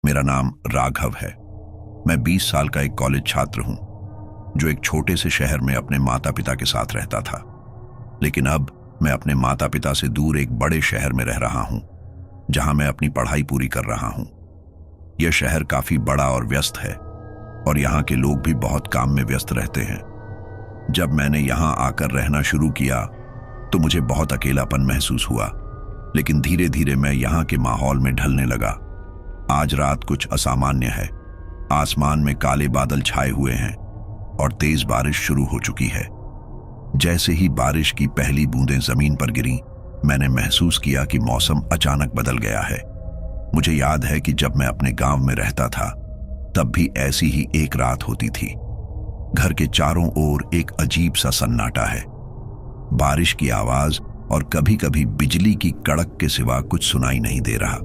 मेरा नाम राघव है। मैं 20 साल का एक कॉलेज छात्र हूं जो एक छोटे से शहर में अपने माता पिता के साथ रहता था। लेकिन अब मैं अपने माता पिता से दूर एक बड़े शहर में रह रहा हूं जहां मैं अपनी पढ़ाई पूरी कर रहा हूं। यह शहर काफी बड़ा और व्यस्त है और यहाँ के लोग भी बहुत काम में व्यस्त रहते हैं। जब मैंने यहाँ आकर रहना शुरू किया तो मुझे बहुत अकेलापन महसूस हुआ, लेकिन धीरे धीरे मैं यहाँ के माहौल में ढलने लगा। आज रात कुछ असामान्य है। आसमान में काले बादल छाए हुए हैं और तेज बारिश शुरू हो चुकी है। जैसे ही बारिश की पहली बूंदें जमीन पर गिरीं, मैंने महसूस किया कि मौसम अचानक बदल गया है। मुझे याद है कि जब मैं अपने गांव में रहता था तब भी ऐसी ही एक रात होती थी। घर के चारों ओर एक अजीब सा सन्नाटा है। बारिश की आवाज और कभी कभी बिजली की कड़क के सिवा कुछ सुनाई नहीं दे रहा।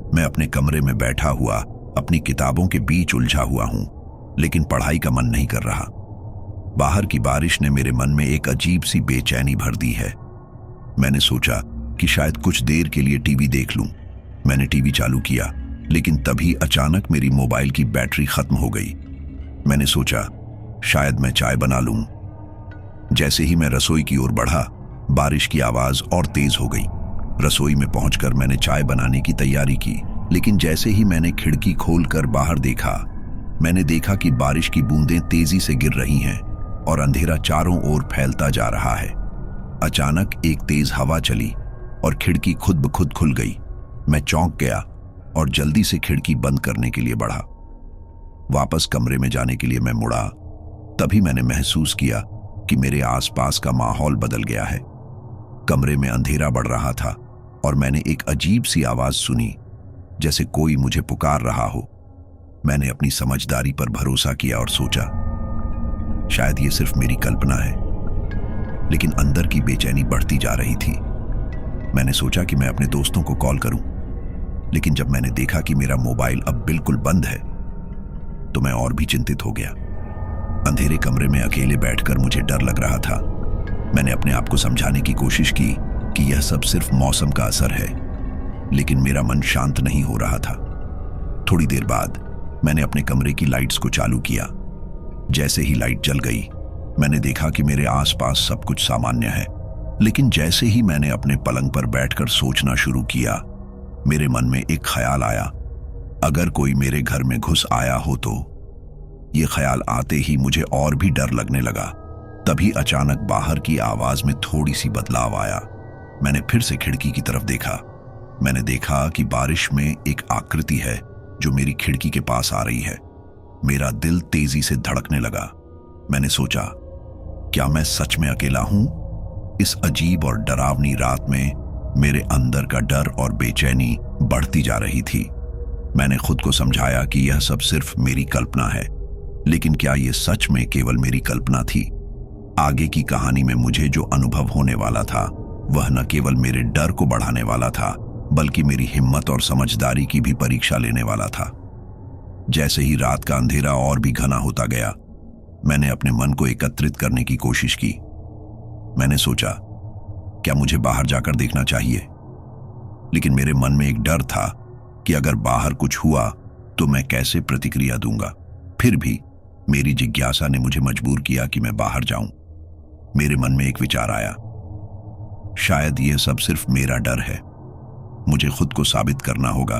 मैं अपने कमरे में बैठा हुआ अपनी किताबों के बीच उलझा हुआ हूं, लेकिन पढ़ाई का मन नहीं कर रहा। बाहर की बारिश ने मेरे मन में एक अजीब सी बेचैनी भर दी है। मैंने सोचा कि शायद कुछ देर के लिए टीवी देख लूं। मैंने टीवी चालू किया, लेकिन तभी अचानक मेरी मोबाइल की बैटरी खत्म हो गई। मैंने सोचा शायद मैं चाय बना लूं। जैसे ही मैं रसोई की ओर बढ़ा, बारिश की आवाज और तेज हो गई। रसोई में पहुंचकर मैंने चाय बनाने की तैयारी की, लेकिन जैसे ही मैंने खिड़की खोलकर बाहर देखा, मैंने देखा कि बारिश की बूंदें तेजी से गिर रही हैं और अंधेरा चारों ओर फैलता जा रहा है। अचानक एक तेज हवा चली और खिड़की खुद ब खुद खुल गई। मैं चौंक गया और जल्दी से खिड़की बंद करने के लिए बढ़ा। वापस कमरे में जाने के लिए मैं मुड़ा, तभी मैंने महसूस किया कि मेरे आसपास का माहौल बदल गया है। कमरे में अंधेरा बढ़ रहा था और मैंने एक अजीब सी आवाज सुनी, जैसे कोई मुझे पुकार रहा हो। मैंने अपनी समझदारी पर भरोसा किया और सोचा शायद ये सिर्फ मेरी कल्पना है, लेकिन अंदर की बेचैनी बढ़ती जा रही थी। मैंने सोचा कि मैं अपने दोस्तों को कॉल करूं, लेकिन जब मैंने देखा कि मेरा मोबाइल अब बिल्कुल बंद है तो मैं और भी चिंतित हो गया। अंधेरे कमरे में अकेले बैठकर मुझे डर लग रहा था। मैंने अपने आप को समझाने की कोशिश की कि यह सब सिर्फ मौसम का असर है, लेकिन मेरा मन शांत नहीं हो रहा था। थोड़ी देर बाद मैंने अपने कमरे की लाइट्स को चालू किया। जैसे ही लाइट जल गई, मैंने देखा कि मेरे आसपास सब कुछ सामान्य है, लेकिन जैसे ही मैंने अपने पलंग पर बैठकर सोचना शुरू किया, मेरे मन में एक ख्याल आया, अगर कोई मेरे घर में घुस आया हो तो। ये ख्याल आते ही मुझे और भी डर लगने लगा। तभी अचानक बाहर की आवाज में थोड़ी सी बदलाव आया। मैंने फिर से खिड़की की तरफ देखा। मैंने देखा कि बारिश में एक आकृति है जो मेरी खिड़की के पास आ रही है। मेरा दिल तेजी से धड़कने लगा। मैंने सोचा क्या मैं सच में अकेला हूं? इस अजीब और डरावनी रात में मेरे अंदर का डर और बेचैनी बढ़ती जा रही थी। मैंने खुद को समझाया कि यह सब सिर्फ मेरी कल्पना है, लेकिन क्या यह सच में केवल मेरी कल्पना थी? आगे की कहानी में मुझे जो अनुभव होने वाला था वह न केवल मेरे डर को बढ़ाने वाला था, बल्कि मेरी हिम्मत और समझदारी की भी परीक्षा लेने वाला था। जैसे ही रात का अंधेरा और भी घना होता गया, मैंने अपने मन को एकत्रित करने की कोशिश की। मैंने सोचा क्या मुझे बाहर जाकर देखना चाहिए, लेकिन मेरे मन में एक डर था कि अगर बाहर कुछ हुआ तो मैं कैसे प्रतिक्रिया दूंगा। फिर भी मेरी जिज्ञासा ने मुझे मजबूर किया कि मैं बाहर जाऊं। मेरे मन में एक विचार आया, शायद यह सब सिर्फ मेरा डर है। मुझे खुद को साबित करना होगा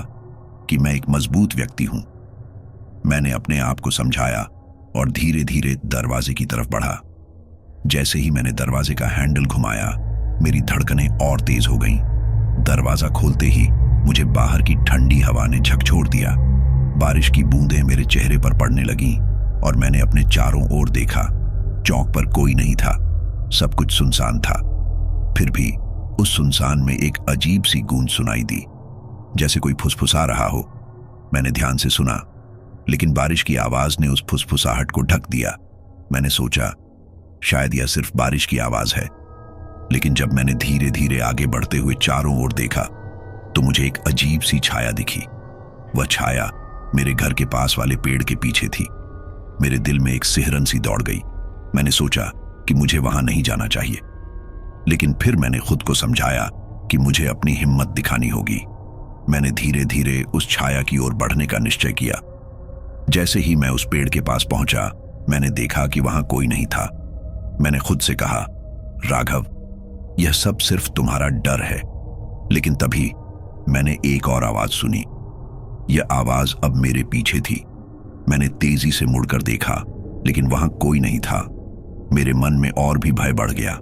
कि मैं एक मजबूत व्यक्ति हूं। मैंने अपने आप को समझाया और धीरे धीरे दरवाजे की तरफ बढ़ा। जैसे ही मैंने दरवाजे का हैंडल घुमाया, मेरी धड़कनें और तेज हो गईं। दरवाजा खोलते ही मुझे बाहर की ठंडी हवा ने झकझोर दिया। बारिश की बूंदें मेरे चेहरे पर पड़ने लगीं और मैंने अपने चारों ओर देखा। चौक पर कोई नहीं था, सब कुछ सुनसान था। फिर भी उस सुनसान में एक अजीब सी गूंज सुनाई दी, जैसे कोई फुसफुसा रहा हो। मैंने ध्यान से सुना, लेकिन बारिश की आवाज ने उस फुसफुसाहट को ढक दिया। मैंने सोचा शायद यह सिर्फ बारिश की आवाज है, लेकिन जब मैंने धीरे धीरे आगे बढ़ते हुए चारों ओर देखा तो मुझे एक अजीब सी छाया दिखी। वह छाया मेरे घर के पास वाले पेड़ के पीछे थी। मेरे दिल में एक सिहरन सी दौड़ गई। मैंने सोचा कि मुझे वहां नहीं जाना चाहिए, लेकिन फिर मैंने खुद को समझाया कि मुझे अपनी हिम्मत दिखानी होगी। मैंने धीरे धीरे उस छाया की ओर बढ़ने का निश्चय किया। जैसे ही मैं उस पेड़ के पास पहुंचा, मैंने देखा कि वहां कोई नहीं था। मैंने खुद से कहा, राघव, यह सब सिर्फ तुम्हारा डर है। लेकिन तभी मैंने एक और आवाज सुनी। यह आवाज अब मेरे पीछे थी। मैंने तेजी से मुड़कर देखा, लेकिन वहां कोई नहीं था। मेरे मन में और भी भय बढ़ गया।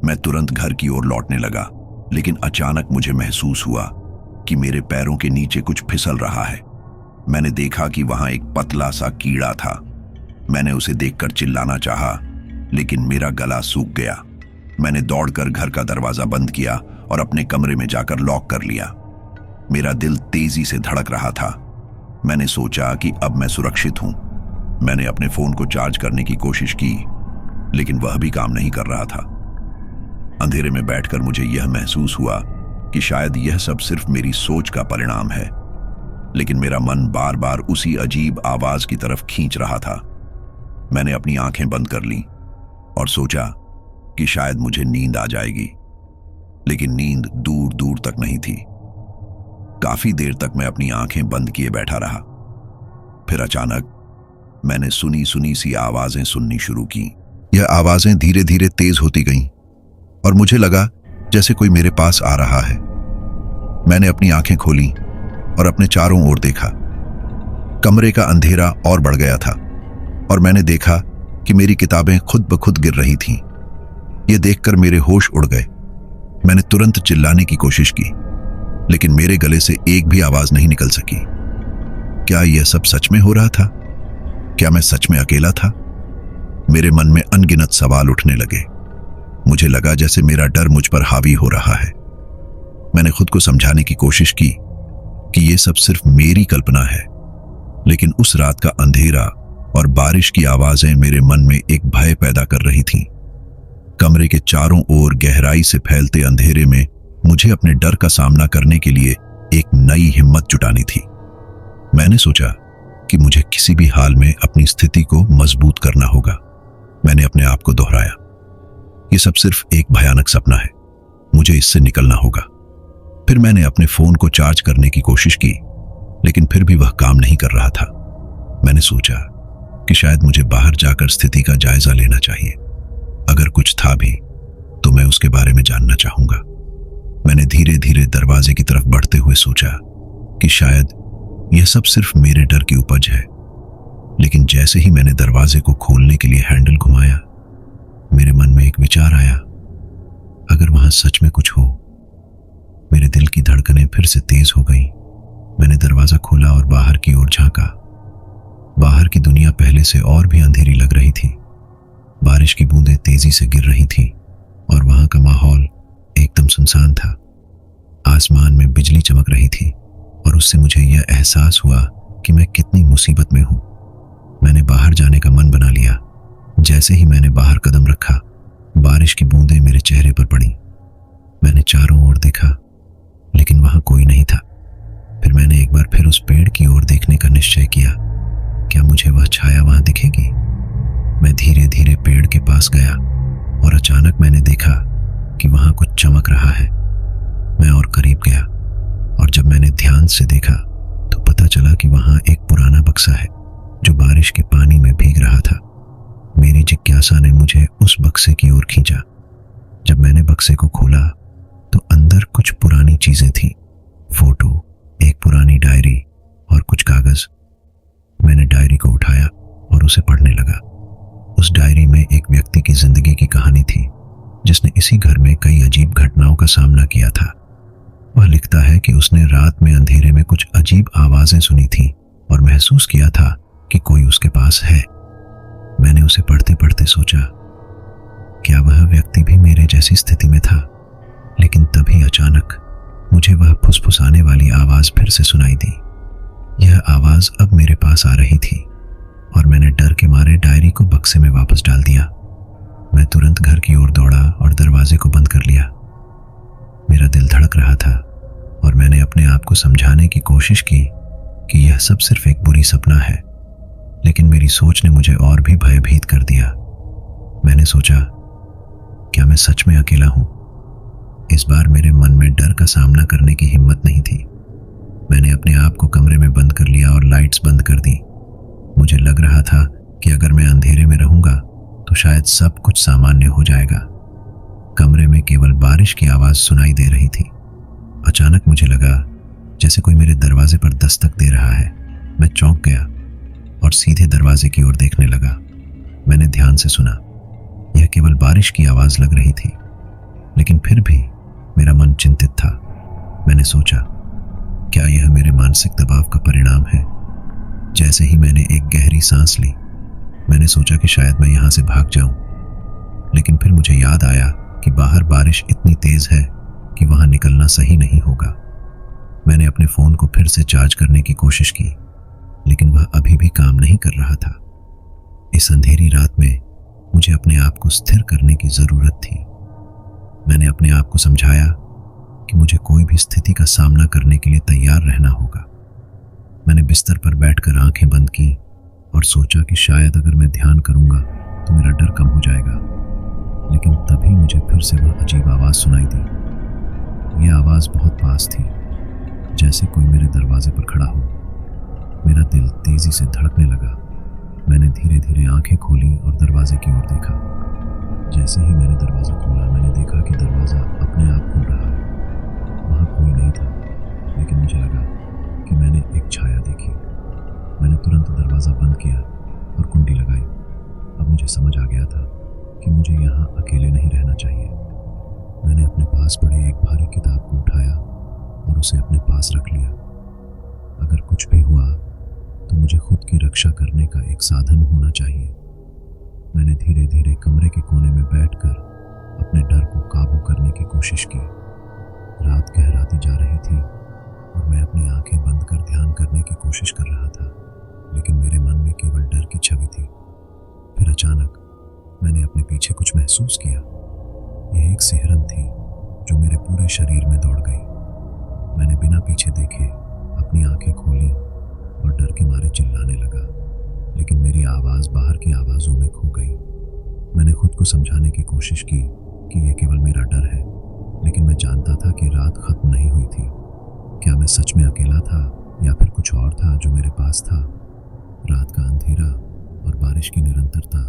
मैं तुरंत घर की ओर लौटने लगा, लेकिन अचानक मुझे महसूस हुआ कि मेरे पैरों के नीचे कुछ फिसल रहा है। मैंने देखा कि वहां एक पतला सा कीड़ा था। मैंने उसे देखकर चिल्लाना चाहा, लेकिन मेरा गला सूख गया। मैंने दौड़कर घर का दरवाजा बंद किया और अपने कमरे में जाकर लॉक कर लिया। मेरा दिल तेजी से धड़क रहा था। मैंने सोचा कि अब मैं सुरक्षित हूं। मैंने अपने फोन को चार्ज करने की कोशिश की, लेकिन वह भी काम नहीं कर रहा था। अंधेरे में बैठकर मुझे यह महसूस हुआ कि शायद यह सब सिर्फ मेरी सोच का परिणाम है, लेकिन मेरा मन बार बार उसी अजीब आवाज की तरफ खींच रहा था। मैंने अपनी आंखें बंद कर लीं और सोचा कि शायद मुझे नींद आ जाएगी, लेकिन नींद दूर दूर तक नहीं थी। काफी देर तक मैं अपनी आंखें बंद किए बैठा रहा। फिर अचानक मैंने सुनी सुनी सी आवाजें सुननी शुरू की। यह आवाजें धीरे धीरे तेज होती गईं और मुझे लगा जैसे कोई मेरे पास आ रहा है। मैंने अपनी आंखें खोली और अपने चारों ओर देखा। कमरे का अंधेरा और बढ़ गया था और मैंने देखा कि मेरी किताबें खुद ब खुद गिर रही थीं। यह देखकर मेरे होश उड़ गए। मैंने तुरंत चिल्लाने की कोशिश की, लेकिन मेरे गले से एक भी आवाज नहीं निकल सकी। क्या यह सब सच में हो रहा था? क्या मैं सच में अकेला था? मेरे मन में अनगिनत सवाल उठने लगे। मुझे लगा जैसे मेरा डर मुझ पर हावी हो रहा है। मैंने खुद को समझाने की कोशिश की कि यह सब सिर्फ मेरी कल्पना है, लेकिन उस रात का अंधेरा और बारिश की आवाजें मेरे मन में एक भय पैदा कर रही थीं। कमरे के चारों ओर गहराई से फैलते अंधेरे में मुझे अपने डर का सामना करने के लिए एक नई हिम्मत जुटानी थी। मैंने सोचा कि मुझे किसी भी हाल में अपनी स्थिति को मजबूत करना होगा। मैंने अपने आप को दोहराया, यह सब सिर्फ एक भयानक सपना है, मुझे इससे निकलना होगा। फिर मैंने अपने फोन को चार्ज करने की कोशिश की, लेकिन फिर भी वह काम नहीं कर रहा था। मैंने सोचा कि शायद मुझे बाहर जाकर स्थिति का जायजा लेना चाहिए। अगर कुछ था भी तो मैं उसके बारे में जानना चाहूंगा। मैंने धीरे धीरे दरवाजे की तरफ बढ़ते हुए सोचा कि शायद यह सब सिर्फ मेरे डर की उपज है। लेकिन जैसे ही मैंने दरवाजे को खोलने के लिए हैंडल घुमाया, मेरे मन में एक विचार आया, अगर वहां सच में कुछ हो। मेरे दिल की धड़कनें फिर से तेज हो गईं। मैंने दरवाजा खोला और बाहर की ओर झांका। बाहर की दुनिया पहले से और भी अंधेरी लग रही थी। बारिश की बूंदें तेजी से गिर रही थीं और वहां का माहौल एकदम सुनसान था। आसमान में बिजली चमक रही थी और उससे मुझे यह एहसास हुआ कि मैं कितनी मुसीबत में हूं। मैंने बाहर जाने का मन बना लिया। जैसे ही मैंने बाहर कदम रखा, बारिश की बूंदें मेरे चेहरे पर पड़ी। मैंने चारों ओर देखा, लेकिन वहां कोई नहीं था। फिर मैंने एक बार फिर उस पेड़ की ओर देखने का निश्चय किया। क्या मुझे वह छाया वहां दिखेगी? मैं धीरे धीरे पेड़ के पास गया और अचानक मैंने देखा कि वहां कुछ चमक रहा है। मैं और करीब गया और जब मैंने ध्यान से देखा तो पता चला कि वहां एक पुराना बक्सा है जो बारिश के पानी में भीग रहा था। मेरी जिज्ञासा ने मुझे उस बक्से की ओर खींचा। जब मैंने बक्से को खोला तो अंदर कुछ पुरानी चीजें थीं, फोटो, एक पुरानी डायरी और कुछ कागज। मैंने डायरी को उठाया और उसे पढ़ने लगा। उस डायरी में एक व्यक्ति की जिंदगी की कहानी थी जिसने इसी घर में कई अजीब घटनाओं का सामना किया था। वह लिखता है कि उसने रात में अंधेरे में कुछ अजीब आवाजें सुनी थीं और महसूस किया था कि कोई उसके पास है। मैंने उसे पढ़ते पढ़ते सोचा, क्या वह व्यक्ति भी मेरे जैसी स्थिति में था? लेकिन तभी अचानक मुझे वह फुसफुसाने वाली आवाज फिर से सुनाई दी। यह आवाज अब मेरे पास आ रही थी और मैंने डर के मारे डायरी को बक्से में वापस डाल दिया। मैं तुरंत घर की ओर दौड़ा और दरवाजे को बंद कर लिया। मेरा दिल धड़क रहा था और मैंने अपने आप को समझाने की कोशिश की कि यह सब सिर्फ एक बुरी सपना है, लेकिन मेरी सोच ने मुझे और भी भयभीत कर दिया। मैंने सोचा, क्या मैं सच में अकेला हूं? इस बार मेरे मन में डर का सामना करने की हिम्मत नहीं थी। मैंने अपने आप को कमरे में बंद कर लिया और लाइट्स बंद कर दी। मुझे लग रहा था कि अगर मैं अंधेरे में रहूंगा तो शायद सब कुछ सामान्य हो जाएगा। कमरे में केवल बारिश की आवाज सुनाई दे रही थी। अचानक मुझे लगा जैसे कोई मेरे दरवाजे पर दस्तक दे रहा है। मैं चौंक गया और सीधे दरवाजे की ओर देखने लगा। मैंने ध्यान से सुना। यह केवल बारिश की आवाज लग रही थी, लेकिन फिर भी मेरा मन चिंतित था। मैंने सोचा, क्या यह मेरे मानसिक दबाव का परिणाम है? जैसे ही मैंने एक गहरी सांस ली, मैंने सोचा कि शायद मैं यहां से भाग जाऊं, लेकिन फिर मुझे याद आया कि बाहर बारिश इतनी तेज है कि वहां निकलना सही नहीं होगा। मैंने अपने फोन को फिर से चार्ज करने की कोशिश की, लेकिन वह अभी भी काम नहीं कर रहा था। इस अंधेरी रात में मुझे अपने आप को स्थिर करने की जरूरत थी। मैंने अपने आप को समझाया कि मुझे कोई भी स्थिति का सामना करने के लिए तैयार रहना होगा। मैंने बिस्तर पर बैठकर आंखें बंद की और सोचा कि शायद अगर मैं ध्यान करूंगा तो मेरा डर कम हो जाएगा। लेकिन तभी मुझे फिर से वह अजीब आवाज सुनाई दी। यह आवाज बहुत पास थी, जैसे कोई मेरे दरवाजे पर खड़ा हो। मेरा दिल तेजी से धड़कने लगा। मैंने धीरे धीरे आंखें खोली और दरवाजे की ओर देखा। जैसे ही मैंने दरवाजा खोला, मैंने देखा कि दरवाजा अपने आप खुल रहा है। वहां कोई नहीं था, लेकिन मुझे लगा कि मैंने एक छाया देखी। मैंने तुरंत दरवाजा बंद किया और कुंडी लगाई। अब मुझे समझ आ गया था कि मुझे यहाँ अकेले नहीं रहना चाहिए। मैंने अपने पास पड़े एक भारी किताब को उठाया और उसे अपने पास रख लिया। अगर कुछ भी हुआ तो मुझे खुद की रक्षा करने का एक साधन होना चाहिए। मैंने धीरे धीरे कमरे के कोने में बैठकर अपने डर को काबू करने की कोशिश की। रात गहराती जा रही थी और मैं अपनी आंखें बंद कर ध्यान करने की कोशिश कर रहा था, लेकिन मेरे मन में केवल डर की छवि थी। फिर अचानक मैंने अपने पीछे कुछ महसूस किया। यह एक सिहरन थी जो मेरे पूरे शरीर में दौड़ गई। मैंने बिना पीछे देखे अपनी आंखें खोली और डर के मारे चिल्लाने लगा, लेकिन मेरी आवाज बाहर की आवाजों में खो गई। मैंने खुद को समझाने की कोशिश की कि यह केवल मेरा डर है, लेकिन मैं जानता था कि रात खत्म नहीं हुई थी। क्या मैं सच में अकेला था या फिर कुछ और था जो मेरे पास था? रात का अंधेरा और बारिश की निरंतरता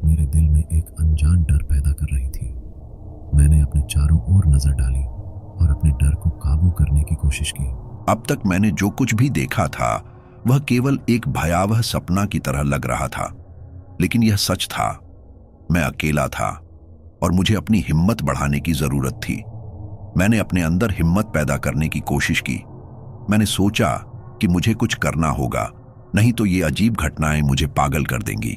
मेरे दिल में एक अनजान डर पैदा कर रही थी। मैंने अपने चारों ओर नजर डाली और अपने डर को काबू करने की कोशिश की। अब तक मैंने जो कुछ भी देखा था वह केवल एक भयावह सपना की तरह लग रहा था, लेकिन यह सच था। मैं अकेला था और मुझे अपनी हिम्मत बढ़ाने की जरूरत थी। मैंने अपने अंदर हिम्मत पैदा करने की कोशिश की। मैंने सोचा कि मुझे कुछ करना होगा, नहीं तो ये अजीब घटनाएं मुझे पागल कर देंगी।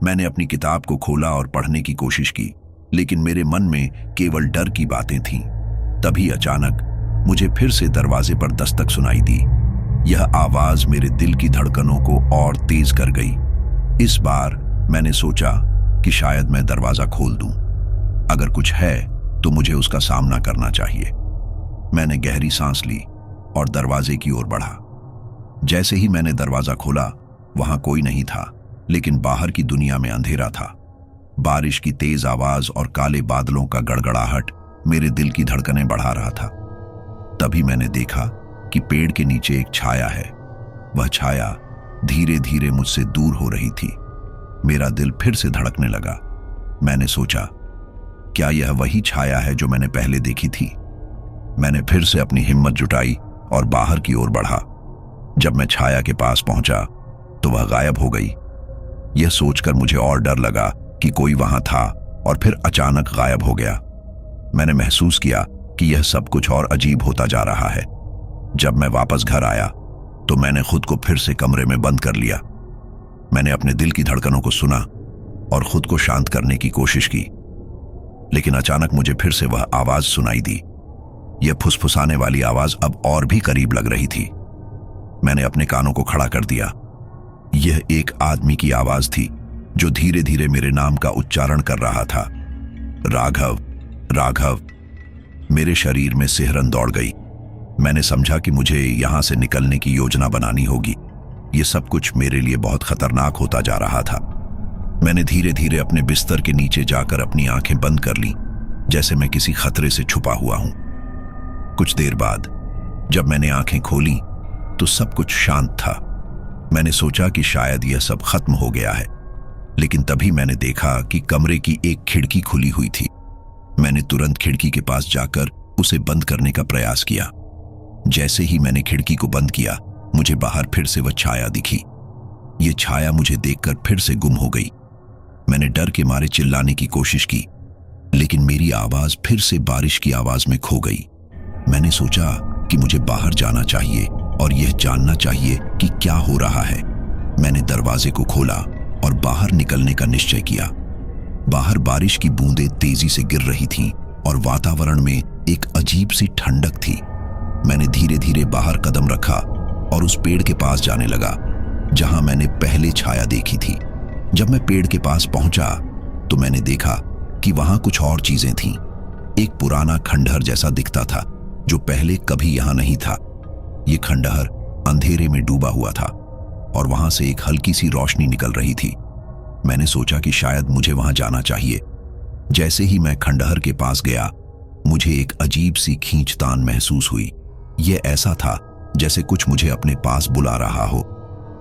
मैंने अपनी किताब को खोला और पढ़ने की कोशिश की, लेकिन मेरे मन में केवल डर की बातें थीं। तभी अचानक मुझे फिर से दरवाजे पर दस्तक सुनाई दी। यह आवाज मेरे दिल की धड़कनों को और तेज कर गई। इस बार मैंने सोचा कि शायद मैं दरवाजा खोल दूं। अगर कुछ है तो मुझे उसका सामना करना चाहिए। मैंने गहरी सांस ली और दरवाजे की ओर बढ़ा। जैसे ही मैंने दरवाजा खोला, वहां कोई नहीं था, लेकिन बाहर की दुनिया में अंधेरा था। बारिश की तेज आवाज और काले बादलों का गड़गड़ाहट मेरे दिल की धड़कनें बढ़ा रहा था। तभी मैंने देखा कि पेड़ के नीचे एक छाया है। वह छाया धीरे धीरे मुझसे दूर हो रही थी। मेरा दिल फिर से धड़कने लगा। मैंने सोचा, क्या यह वही छाया है जो मैंने पहले देखी थी? मैंने फिर से अपनी हिम्मत जुटाई और बाहर की ओर बढ़ा। जब मैं छाया के पास पहुंचा तो वह गायब हो गई। यह सोचकर मुझे और डर लगा कि कोई वहां था और फिर अचानक गायब हो गया। मैंने महसूस किया कि यह सब कुछ और अजीब होता जा रहा है। जब मैं वापस घर आया तो मैंने खुद को फिर से कमरे में बंद कर लिया। मैंने अपने दिल की धड़कनों को सुना और खुद को शांत करने की कोशिश की, लेकिन अचानक मुझे फिर से वह आवाज सुनाई दी। यह फुसफुसाने वाली आवाज अब और भी करीब लग रही थी। मैंने अपने कानों को खड़ा कर दिया। यह एक आदमी की आवाज थी जो धीरे धीरे मेरे नाम का उच्चारण कर रहा था, राघव, राघव। मेरे शरीर में सिहरन दौड़ गई। मैंने समझा कि मुझे यहां से निकलने की योजना बनानी होगी। यह सब कुछ मेरे लिए बहुत खतरनाक होता जा रहा था। मैंने धीरे धीरे अपने बिस्तर के नीचे जाकर अपनी आंखें बंद कर लीं, जैसे मैं किसी खतरे से छुपा हुआ हूं। कुछ देर बाद जब मैंने आंखें खोली तो सब कुछ शांत था। मैंने सोचा कि शायद यह सब खत्म हो गया है, लेकिन तभी मैंने देखा कि कमरे की एक खिड़की खुली हुई थी। मैंने तुरंत खिड़की के पास जाकर उसे बंद करने का प्रयास किया। जैसे ही मैंने खिड़की को बंद किया, मुझे बाहर फिर से वह छाया दिखी। यह छाया मुझे देखकर फिर से गुम हो गई। मैंने डर के मारे चिल्लाने की कोशिश की, लेकिन मेरी आवाज फिर से बारिश की आवाज में खो गई। मैंने सोचा कि मुझे बाहर जाना चाहिए और यह जानना चाहिए कि क्या हो रहा है। मैंने दरवाजे को खोला और बाहर निकलने का निश्चय किया। बाहर बारिश की बूंदें तेजी से गिर रही थीं और वातावरण में एक अजीब सी ठंडक थी। मैंने धीरे धीरे बाहर कदम रखा और उस पेड़ के पास जाने लगा जहां मैंने पहले छाया देखी थी। जब मैं पेड़ के पास पहुंचा तो मैंने देखा कि वहां कुछ और चीजें थीं। एक पुराना खंडहर जैसा दिखता था जो पहले कभी यहां नहीं था। यह खंडहर अंधेरे में डूबा हुआ था और वहां से एक हल्की सी रोशनी निकल रही थी। मैंने सोचा कि शायद मुझे वहां जाना चाहिए। जैसे ही मैं खंडहर के पास गया, मुझे एक अजीब सी खींचतान महसूस हुई। यह ऐसा था जैसे कुछ मुझे अपने पास बुला रहा हो।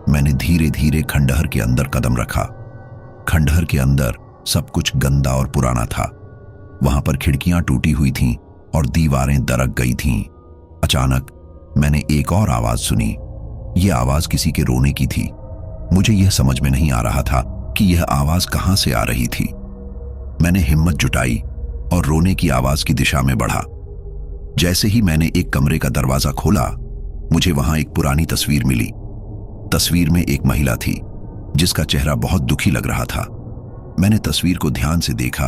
मैंने धीरे धीरे खंडहर के अंदर कदम रखा। खंडहर के अंदर सब कुछ गंदा और पुराना था। वहां पर खिड़कियां टूटी हुई थीं और दीवारें दरक गई थीं। अचानक मैंने एक और आवाज सुनी। यह आवाज किसी के रोने की थी। मुझे यह समझ में नहीं आ रहा था कि यह आवाज कहां से आ रही थी। मैंने हिम्मत जुटाई और रोने की आवाज की दिशा में बढ़ा। जैसे ही मैंने एक कमरे का दरवाजा खोला, मुझे वहां एक पुरानी तस्वीर मिली। तस्वीर में एक महिला थी जिसका चेहरा बहुत दुखी लग रहा था। मैंने तस्वीर को ध्यान से देखा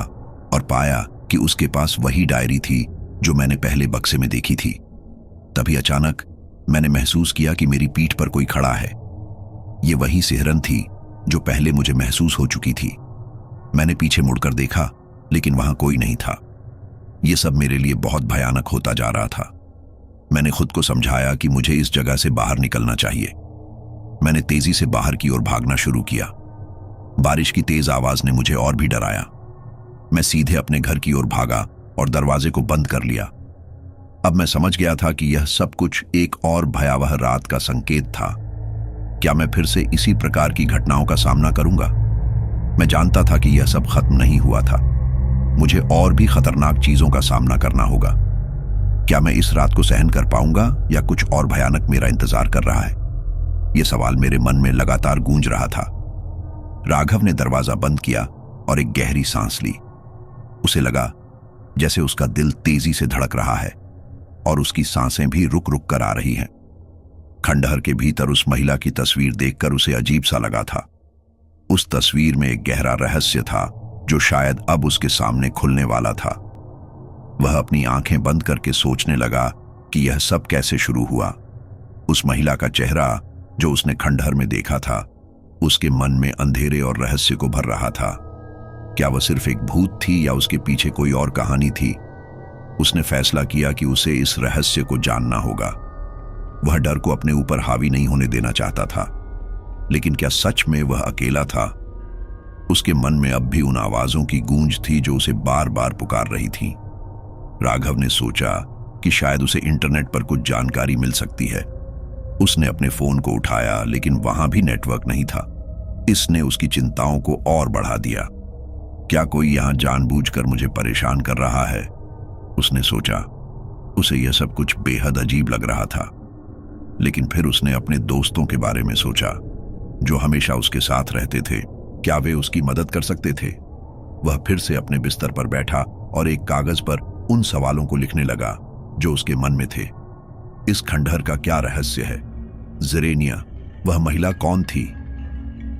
और पाया कि उसके पास वही डायरी थी जो मैंने पहले बक्से में देखी थी। तभी अचानक मैंने महसूस किया कि मेरी पीठ पर कोई खड़ा है। यह वही सिहरन थी जो पहले मुझे महसूस हो चुकी थी। मैंने पीछे मुड़कर देखा, लेकिन वहां कोई नहीं था। यह सब मेरे लिए बहुत भयानक होता जा रहा था। मैंने खुद को समझाया कि मुझे इस जगह से बाहर निकलना चाहिए। मैंने तेजी से बाहर की ओर भागना शुरू किया। बारिश की तेज आवाज ने मुझे और भी डराया। मैं सीधे अपने घर की ओर भागा और दरवाजे को बंद कर लिया। अब मैं समझ गया था कि यह सब कुछ एक और भयावह रात का संकेत था। क्या मैं फिर से इसी प्रकार की घटनाओं का सामना करूंगा? मैं जानता था कि यह सब खत्म नहीं हुआ था। मुझे और भी खतरनाक चीजों का सामना करना होगा। क्या मैं इस रात को सहन कर पाऊंगा या कुछ और भयानक मेरा इंतजार कर रहा है? यह सवाल मेरे मन में लगातार गूंज रहा था। राघव ने दरवाजा बंद किया और एक गहरी सांस ली। उसे लगा जैसे उसका दिल तेजी से धड़क रहा है और उसकी सांसें भी रुक रुक कर आ रही हैं। खंडहर के भीतर उस महिला की तस्वीर देखकर उसे अजीब सा लगा था। उस तस्वीर में एक गहरा रहस्य था जो शायद अब उसके सामने खुलने वाला था। वह अपनी आंखें बंद करके सोचने लगा कि यह सब कैसे शुरू हुआ। उस महिला का चेहरा जो उसने खंडहर में देखा था, उसके मन में अंधेरे और रहस्य को भर रहा था। क्या वह सिर्फ एक भूत थी या उसके पीछे कोई और कहानी थी? उसने फैसला किया कि उसे इस रहस्य को जानना होगा। वह डर को अपने ऊपर हावी नहीं होने देना चाहता था। लेकिन क्या सच में वह अकेला था? उसके मन में अब भी उन आवाजों की गूंज थी जो उसे बार बार पुकार रही थी। राघव ने सोचा कि शायद उसे इंटरनेट पर कुछ जानकारी मिल सकती है। उसने अपने फोन को उठाया, लेकिन वहां भी नेटवर्क नहीं था। इसने उसकी चिंताओं को और बढ़ा दिया। क्या कोई यहां जानबूझकर मुझे परेशान कर रहा है? उसने सोचा। उसे यह सब कुछ बेहद अजीब लग रहा था। लेकिन फिर उसने अपने दोस्तों के बारे में सोचा जो हमेशा उसके साथ रहते थे। क्या वे उसकी मदद कर सकते थे? वह फिर से अपने बिस्तर पर बैठा और एक कागज पर उन सवालों को लिखने लगा जो उसके मन में थे। इस खंडहर का क्या रहस्य है? ज़ेरेनिया, वह महिला कौन थी?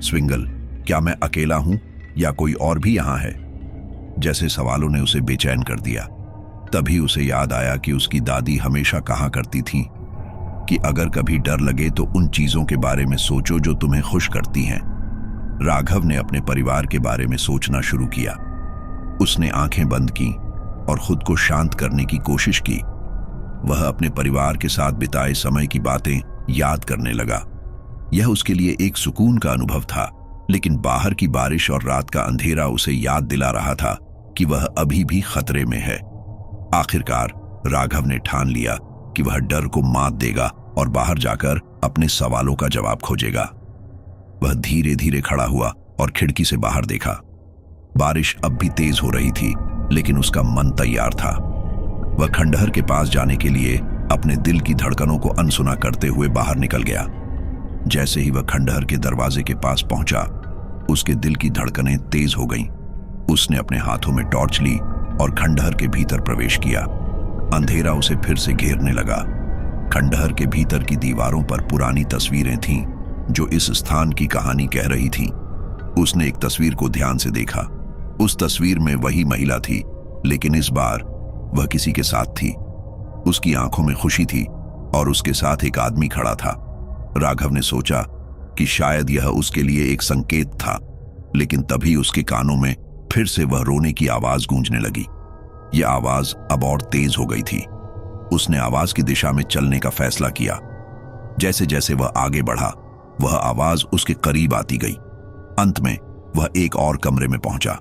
स्विंगल, क्या मैं अकेला हूं या कोई और भी यहां है? जैसे सवालों ने उसे बेचैन कर दिया। तभी उसे याद आया कि उसकी दादी हमेशा कहा करती थी कि अगर कभी डर लगे तो उन चीजों के बारे में सोचो जो तुम्हें खुश करती हैं। राघव ने अपने परिवार के बारे में सोचना शुरू किया। उसने आंखें बंद की और खुद को शांत करने की कोशिश की। वह अपने परिवार के साथ बिताए समय की बातें याद करने लगा। यह उसके लिए एक सुकून का अनुभव था, लेकिन बाहर की बारिश और रात का अंधेरा उसे याद दिला रहा था कि वह अभी भी खतरे में है। आखिरकार राघव ने ठान लिया कि वह डर को मात देगा और बाहर जाकर अपने सवालों का जवाब खोजेगा। वह धीरे धीरे खड़ा हुआ और खिड़की से बाहर देखा। बारिश अब भी तेज हो रही थी, लेकिन उसका मन तैयार था। वह खंडहर के पास जाने के लिए अपने दिल की धड़कनों को अनसुना करते हुए बाहर निकल गया। जैसे ही वह खंडहर के दरवाजे के पास पहुंचा, उसके दिल की धड़कनें तेज हो गईं। उसने अपने हाथों में टॉर्च ली और खंडहर के भीतर प्रवेश किया। अंधेरा उसे फिर से घेरने लगा। खंडहर के भीतर की दीवारों पर पुरानी तस्वीरें थीं, जो इस स्थान की कहानी कह रही थीं। उसने एक तस्वीर को ध्यान से देखा। उस तस्वीर में वही महिला थी, लेकिन इस बार वह किसी के साथ थी। उसकी आंखों में खुशी थी और उसके साथ एक आदमी खड़ा था। राघव ने सोचा कि शायद यह उसके लिए एक संकेत था, लेकिन तभी उसके कानों में फिर से वह रोने की आवाज गूंजने लगी। यह आवाज अब और तेज हो गई थी। उसने आवाज की दिशा में चलने का फैसला किया। जैसे जैसे वह आगे बढ़ा, वह आवाज उसके करीब आती गई। अंत में वह एक और कमरे में पहुंचा।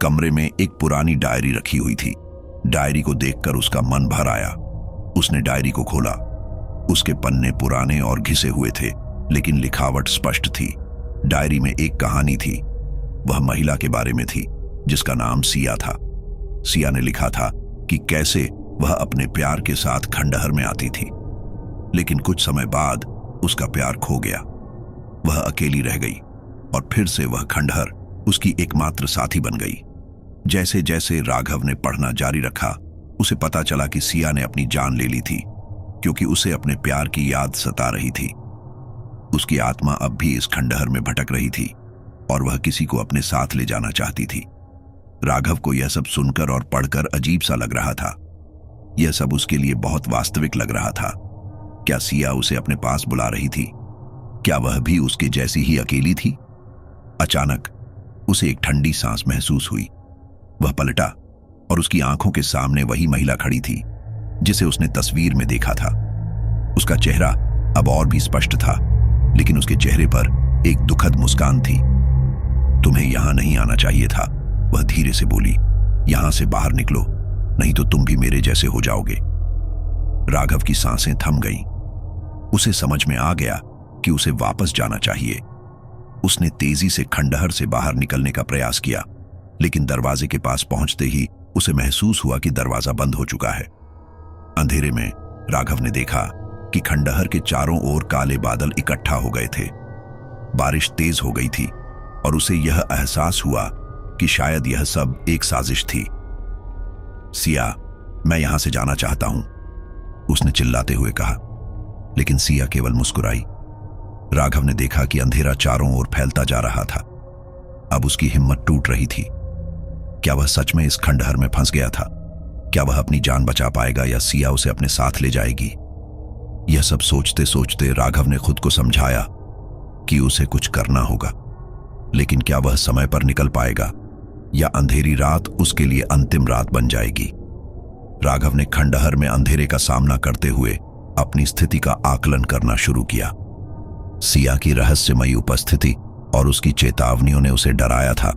कमरे में एक पुरानी डायरी रखी हुई थी। डायरी को देखकर उसका मन भर आया। उसने डायरी को खोला। उसके पन्ने पुराने और घिसे हुए थे, लेकिन लिखावट स्पष्ट थी। डायरी में एक कहानी थी। वह महिला के बारे में थी जिसका नाम सिया था। सिया ने लिखा था कि कैसे वह अपने प्यार के साथ खंडहर में आती थी, लेकिन कुछ समय बाद उसका प्यार खो गया। वह अकेली रह गई और फिर से वह खंडहर उसकी एकमात्र साथी बन गई। जैसे जैसे राघव ने पढ़ना जारी रखा, उसे पता चला कि सिया ने अपनी जान ले ली थी, क्योंकि उसे अपने प्यार की याद सता रही थी। उसकी आत्मा अब भी इस खंडहर में भटक रही थी और वह किसी को अपने साथ ले जाना चाहती थी। राघव को यह सब सुनकर और पढ़कर अजीब सा लग रहा था। यह सब उसके लिए बहुत वास्तविक लग रहा था। क्या सिया उसे अपने पास बुला रही थी? क्या वह भी उसके जैसी ही अकेली थी? अचानक उसे एक ठंडी सांस महसूस हुई। वह पलटा और उसकी आंखों के सामने वही महिला खड़ी थी जिसे उसने तस्वीर में देखा था। उसका चेहरा अब और भी स्पष्ट था, लेकिन उसके चेहरे पर एक दुखद मुस्कान थी। तुम्हें यहां नहीं आना चाहिए था, वह धीरे से बोली। यहां से बाहर निकलो, नहीं तो तुम भी मेरे जैसे हो जाओगे। राघव की सांसें थम गईं। उसे समझ में आ गया कि उसे वापस जाना चाहिए। उसने तेजी से खंडहर से बाहर निकलने का प्रयास किया, लेकिन दरवाजे के पास पहुंचते ही उसे महसूस हुआ कि दरवाजा बंद हो चुका है। अंधेरे में राघव ने देखा कि खंडहर के चारों ओर काले बादल इकट्ठा हो गए थे। बारिश तेज हो गई थी और उसे यह एहसास हुआ कि शायद यह सब एक साजिश थी। सिया, मैं यहां से जाना चाहता हूं, उसने चिल्लाते हुए कहा, लेकिन सिया केवल मुस्कुराई। राघव ने देखा कि अंधेरा चारों ओर फैलता जा रहा था। अब उसकी हिम्मत टूट रही थी। क्या वह सच में इस खंडहर में फंस गया था? क्या वह अपनी जान बचा पाएगा या सिया उसे अपने साथ ले जाएगी? यह सब सोचते सोचते राघव ने खुद को समझाया कि उसे कुछ करना होगा, लेकिन क्या वह समय पर निकल पाएगा या अंधेरी रात उसके लिए अंतिम रात बन जाएगी? राघव ने खंडहर में अंधेरे का सामना करते हुए अपनी स्थिति का आकलन करना शुरू किया। सिया की रहस्यमयी उपस्थिति और उसकी चेतावनियों ने उसे डराया था,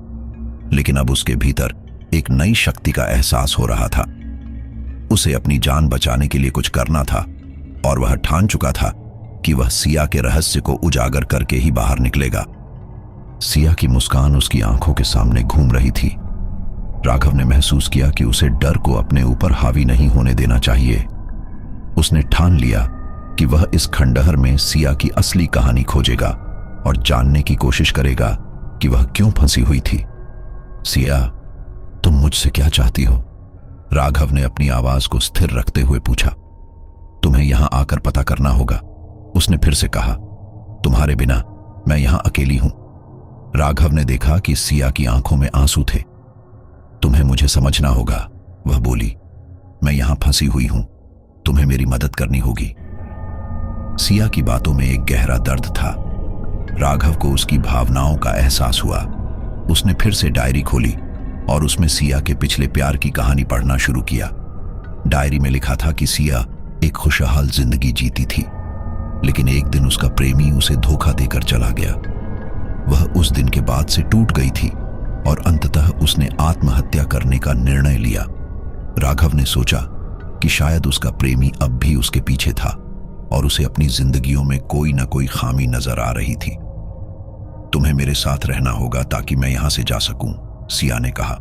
लेकिन अब उसके भीतर एक नई शक्ति का एहसास हो रहा था। उसे अपनी जान बचाने के लिए कुछ करना था और वह ठान चुका था कि वह सिया के रहस्य को उजागर करके ही बाहर निकलेगा। सिया की मुस्कान उसकी आंखों के सामने घूम रही थी। राघव ने महसूस किया कि उसे डर को अपने ऊपर हावी नहीं होने देना चाहिए। उसने ठान लिया कि वह इस खंडहर में सिया की असली कहानी खोजेगा और जानने की कोशिश करेगा कि वह क्यों फंसी हुई थी। सिया, तुम मुझसे क्या चाहती हो? राघव ने अपनी आवाज को स्थिर रखते हुए पूछा। तुम्हें यहां आकर पता करना होगा, उसने फिर से कहा। तुम्हारे बिना मैं यहां अकेली हूं। राघव ने देखा कि सिया की आंखों में आंसू थे। तुम्हें मुझे समझना होगा, वह बोली। मैं यहां फंसी हुई हूं, तुम्हें मेरी मदद करनी होगी। सिया की बातों में एक गहरा दर्द था। राघव को उसकी भावनाओं का एहसास हुआ। उसने फिर से डायरी खोली और उसमें सिया के पिछले प्यार की कहानी पढ़ना शुरू किया। डायरी में लिखा था कि सिया एक खुशहाल जिंदगी जीती थी, लेकिन एक दिन उसका प्रेमी उसे धोखा देकर चला गया। वह उस दिन के बाद से टूट गई थी और अंततः उसने आत्महत्या करने का निर्णय लिया। राघव ने सोचा कि शायद उसका प्रेमी अब भी उसके पीछे था, और उसे अपनी जिंदगियों में कोई ना कोई खामी नजर आ रही थी। तुम्हें मेरे साथ रहना होगा ताकि मैं यहां से जा सकूं, सिया ने कहा।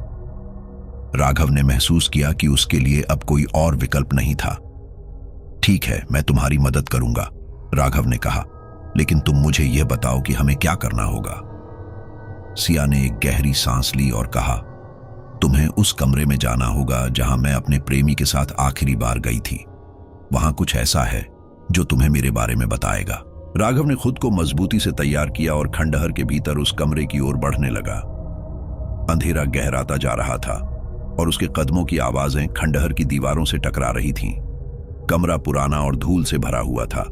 राघव ने महसूस किया कि उसके लिए अब कोई और विकल्प नहीं था। ठीक है, मैं तुम्हारी मदद करूंगा, राघव ने कहा, लेकिन तुम मुझे यह बताओ कि हमें क्या करना होगा। सिया ने एक गहरी सांस ली और कहा, तुम्हें उस कमरे में जाना होगा जहां मैं अपने प्रेमी के साथ आखिरी बार गई थी। वहां कुछ ऐसा है जो तुम्हें मेरे बारे में बताएगा। राघव ने खुद को मजबूती से तैयार किया और खंडहर के भीतर उस कमरे की ओर बढ़ने लगा। अंधेरा गहराता जा रहा था और उसके कदमों की आवाजें खंडहर की दीवारों से टकरा रही थीं। कमरा पुराना और धूल से भरा हुआ था।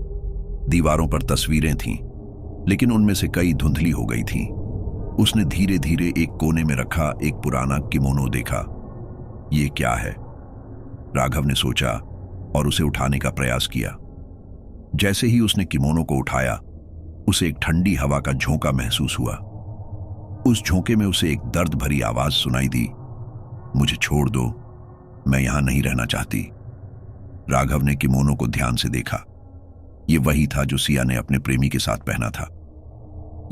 दीवारों पर तस्वीरें थीं, लेकिन उनमें से कई धुंधली हो गई थीं। उसने धीरे धीरे एक कोने में रखा एक पुराना किमोनो देखा। ये क्या है? राघव ने सोचा और उसे उठाने का प्रयास किया। जैसे ही उसने किमोनो को उठाया, उसे एक ठंडी हवा का झोंका महसूस हुआ। उस झोंके में उसे एक दर्द भरी आवाज सुनाई दी, मुझे छोड़ दो, मैं यहां नहीं रहना चाहती। राघव ने किमोनो को ध्यान से देखा। यह वही था जो सिया ने अपने प्रेमी के साथ पहना था।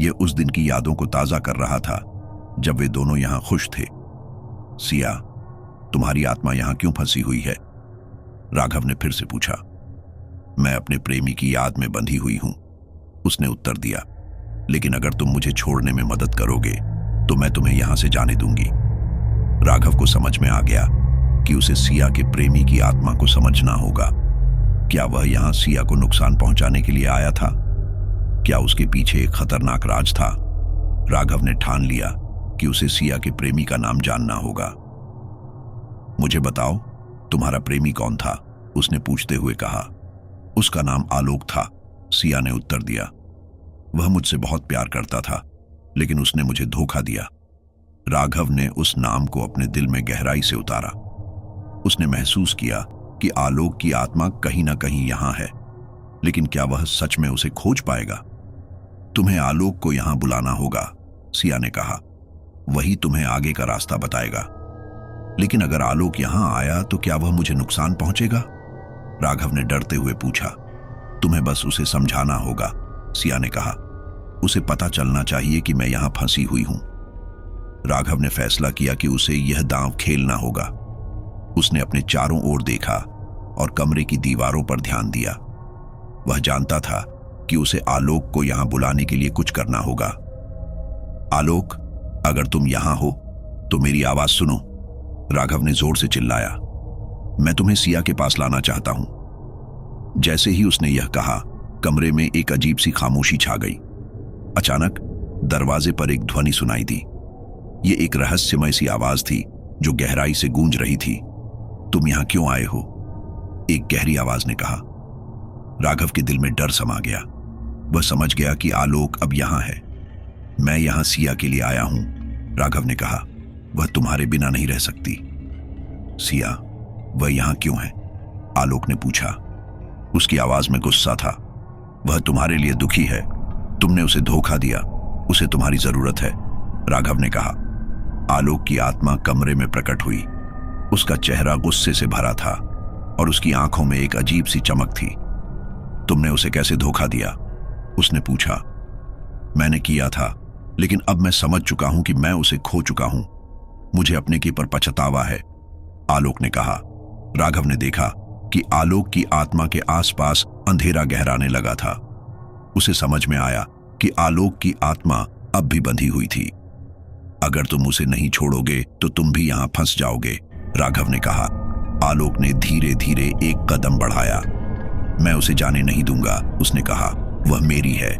यह उस दिन की यादों को ताजा कर रहा था जब वे दोनों यहां खुश थे। सिया, तुम्हारी आत्मा यहां क्यों फंसी हुई है? राघव ने फिर से पूछा। मैं अपने प्रेमी की याद में बंधी हुई हूं, उसने उत्तर दिया, लेकिन अगर तुम मुझे छोड़ने में मदद करोगे तो मैं तुम्हें यहां से जाने दूंगी। राघव को समझ में आ गया कि उसे सिया के प्रेमी की आत्मा को समझना होगा। क्या वह यहां सिया को नुकसान पहुंचाने के लिए आया था? क्या उसके पीछे एक खतरनाक राज था? राघव ने ठान लिया कि उसे सिया के प्रेमी का नाम जानना होगा। मुझे बताओ, तुम्हारा प्रेमी कौन था? उसने पूछते हुए कहा। उसका नाम आलोक था, सिया ने उत्तर दिया। वह मुझसे बहुत प्यार करता था, लेकिन उसने मुझे धोखा दिया। राघव ने उस नाम को अपने दिल में गहराई से उतारा। उसने महसूस किया कि आलोक की आत्मा कहीं ना कहीं यहां है, लेकिन क्या वह सच में उसे खोज पाएगा? तुम्हें आलोक को यहां बुलाना होगा, सिया ने कहा। वही तुम्हें आगे का रास्ता बताएगा। लेकिन अगर आलोक यहां आया तो क्या वह मुझे नुकसान पहुंचेगा? राघव ने डरते हुए पूछा। तुम्हें बस उसे समझाना होगा, सिया ने कहा। उसे पता चलना चाहिए कि मैं यहां फंसी हुई हूं। राघव ने फैसला किया कि उसे यह दांव खेलना होगा। उसने अपने चारों ओर देखा और कमरे की दीवारों पर ध्यान दिया। वह जानता था कि उसे आलोक को यहां बुलाने के लिए कुछ करना होगा। आलोक, अगर तुम यहां हो तो मेरी आवाज सुनो, राघव ने जोर से चिल्लाया। मैं तुम्हें सिया के पास लाना चाहता हूं। जैसे ही उसने यह कहा, कमरे में एक अजीब सी खामोशी छा गई। अचानक दरवाजे पर एक ध्वनि सुनाई दी। यह एक रहस्यमय सी आवाज थी जो गहराई से गूंज रही थी। तुम यहां क्यों आए हो? एक गहरी आवाज ने कहा। राघव के दिल में डर समा गया। वह समझ गया कि आलोक अब यहां है। मैं यहां सिया के लिए आया हूं, राघव ने कहा। वह तुम्हारे बिना नहीं रह सकती। सिया, वह यहां क्यों है? आलोक ने पूछा। उसकी आवाज में गुस्सा था। वह तुम्हारे लिए दुखी है। तुमने उसे धोखा दिया। उसे तुम्हारी जरूरत है, राघव ने कहा। आलोक की आत्मा कमरे में प्रकट हुई। उसका चेहरा गुस्से से भरा था और उसकी आंखों में एक अजीब सी चमक थी। तुमने उसे कैसे धोखा दिया? उसने पूछा। मैंने किया था, लेकिन अब मैं समझ चुका हूं कि मैं उसे खो चुका हूं। मुझे अपने के पर पछतावा है, आलोक ने कहा। राघव ने देखा कि आलोक की आत्मा के आसपास अंधेरा गहराने लगा था। उसे समझ में आया कि आलोक की आत्मा अब भी बंधी हुई थी। अगर तुम उसे नहीं छोड़ोगे तो तुम भी यहां फंस जाओगे, राघव ने कहा। आलोक ने धीरे धीरे एक कदम बढ़ाया। मैं उसे जाने नहीं दूंगा, उसने कहा। वह मेरी है।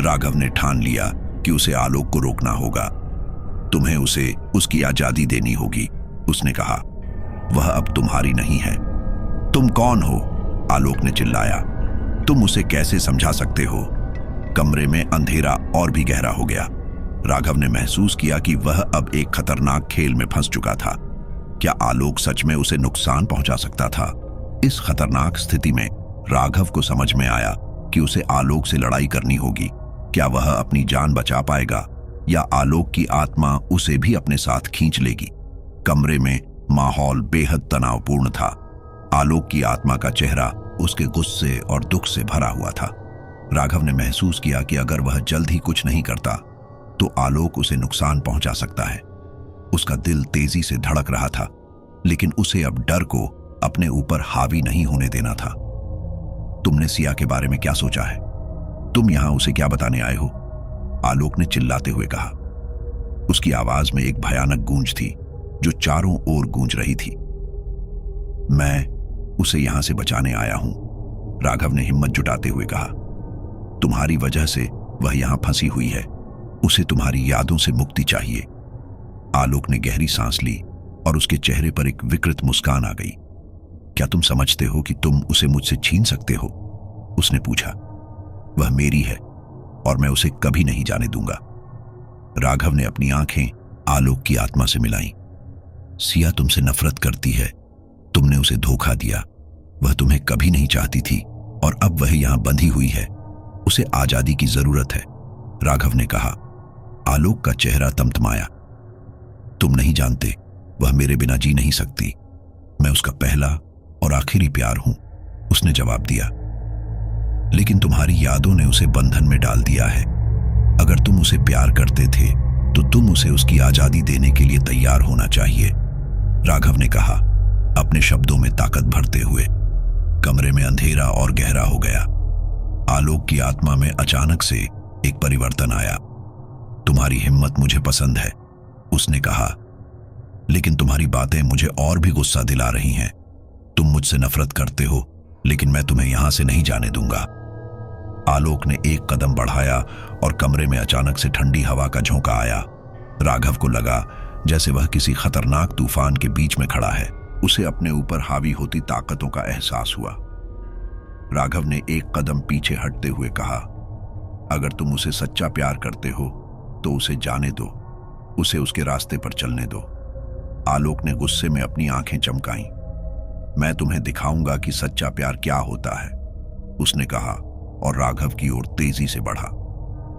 राघव ने ठान लिया कि उसे आलोक को रोकना होगा। तुम्हें उसे उसकी आजादी देनी होगी, उसने कहा। वह अब तुम्हारी नहीं है। तुम कौन हो? आलोक ने चिल्लाया। तुम उसे कैसे समझा सकते हो? कमरे में अंधेरा और भी गहरा हो गया। राघव ने महसूस किया कि वह अब एक खतरनाक खेल में फंस चुका था। क्या आलोक सच में उसे नुकसान पहुंचा सकता था? इस खतरनाक स्थिति में राघव को समझ में आया कि उसे आलोक से लड़ाई करनी होगी। क्या वह अपनी जान बचा पाएगा या आलोक की आत्मा उसे भी अपने साथ खींच लेगी? कमरे में माहौल बेहद तनावपूर्ण था। आलोक की आत्मा का चेहरा उसके गुस्से और दुख से भरा हुआ था। राघव ने महसूस किया कि अगर वह जल्द ही कुछ नहीं करता तो आलोक उसे नुकसान पहुंचा सकता है। उसका दिल तेजी से धड़क रहा था, लेकिन उसे अब डर को अपने ऊपर हावी नहीं होने देना था। तुमने सिया के बारे में क्या सोचा है? तुम यहां उसे क्या बताने आए हो? आलोक ने चिल्लाते हुए कहा। उसकी आवाज में एक भयानक गूंज थी जो चारों ओर गूंज रही थी। मैं उसे यहां से बचाने आया हूं, राघव ने हिम्मत जुटाते हुए कहा। तुम्हारी वजह से वह यहां फंसी हुई है, उसे तुम्हारी यादों से मुक्ति चाहिए। आलोक ने गहरी सांस ली और उसके चेहरे पर एक विकृत मुस्कान आ गई। क्या तुम समझते हो कि तुम उसे मुझसे छीन सकते हो? उसने पूछा। वह मेरी है और मैं उसे कभी नहीं जाने दूंगा। राघव ने अपनी आंखें आलोक की आत्मा से मिलाई। सिया तुमसे नफरत करती है, तुमने उसे धोखा दिया। वह तुम्हें कभी नहीं चाहती थी और अब वह यहां बंधी हुई है। उसे आजादी की जरूरत है, राघव ने कहा। आलोक का चेहरा तमतमाया। तुम नहीं जानते, वह मेरे बिना जी नहीं सकती। मैं उसका पहला और आखिरी प्यार हूं, उसने जवाब दिया। लेकिन तुम्हारी यादों ने उसे बंधन में डाल दिया है। अगर तुम उसे प्यार करते थे तो तुम उसे उसकी आजादी देने के लिए तैयार होना चाहिए, राघव ने कहा, अपने शब्दों में ताकत भरते हुए। कमरे में अंधेरा और गहरा हो गया। आलोक की आत्मा में अचानक से एक परिवर्तन आया। तुम्हारी हिम्मत मुझे पसंद है, उसने कहा, लेकिन तुम्हारी बातें मुझे और भी गुस्सा दिला रही हैं। तुम मुझसे नफरत करते हो, लेकिन मैं तुम्हें यहां से नहीं जाने दूंगा। आलोक ने एक कदम बढ़ाया और कमरे में अचानक से ठंडी हवा का झोंका आया। राघव को लगा जैसे वह किसी खतरनाक तूफान के बीच में खड़ा है। उसे अपने ऊपर हावी होती ताकतों का एहसास हुआ। राघव ने एक कदम पीछे हटते हुए कहा, अगर तुम उसे सच्चा प्यार करते हो तो उसे जाने दो, उसे उसके रास्ते पर चलने दो। आलोक ने गुस्से में अपनी आंखें चमकाईं। मैं तुम्हें दिखाऊंगा कि सच्चा प्यार क्या होता है, उसने कहा और राघव की ओर तेजी से बढ़ा।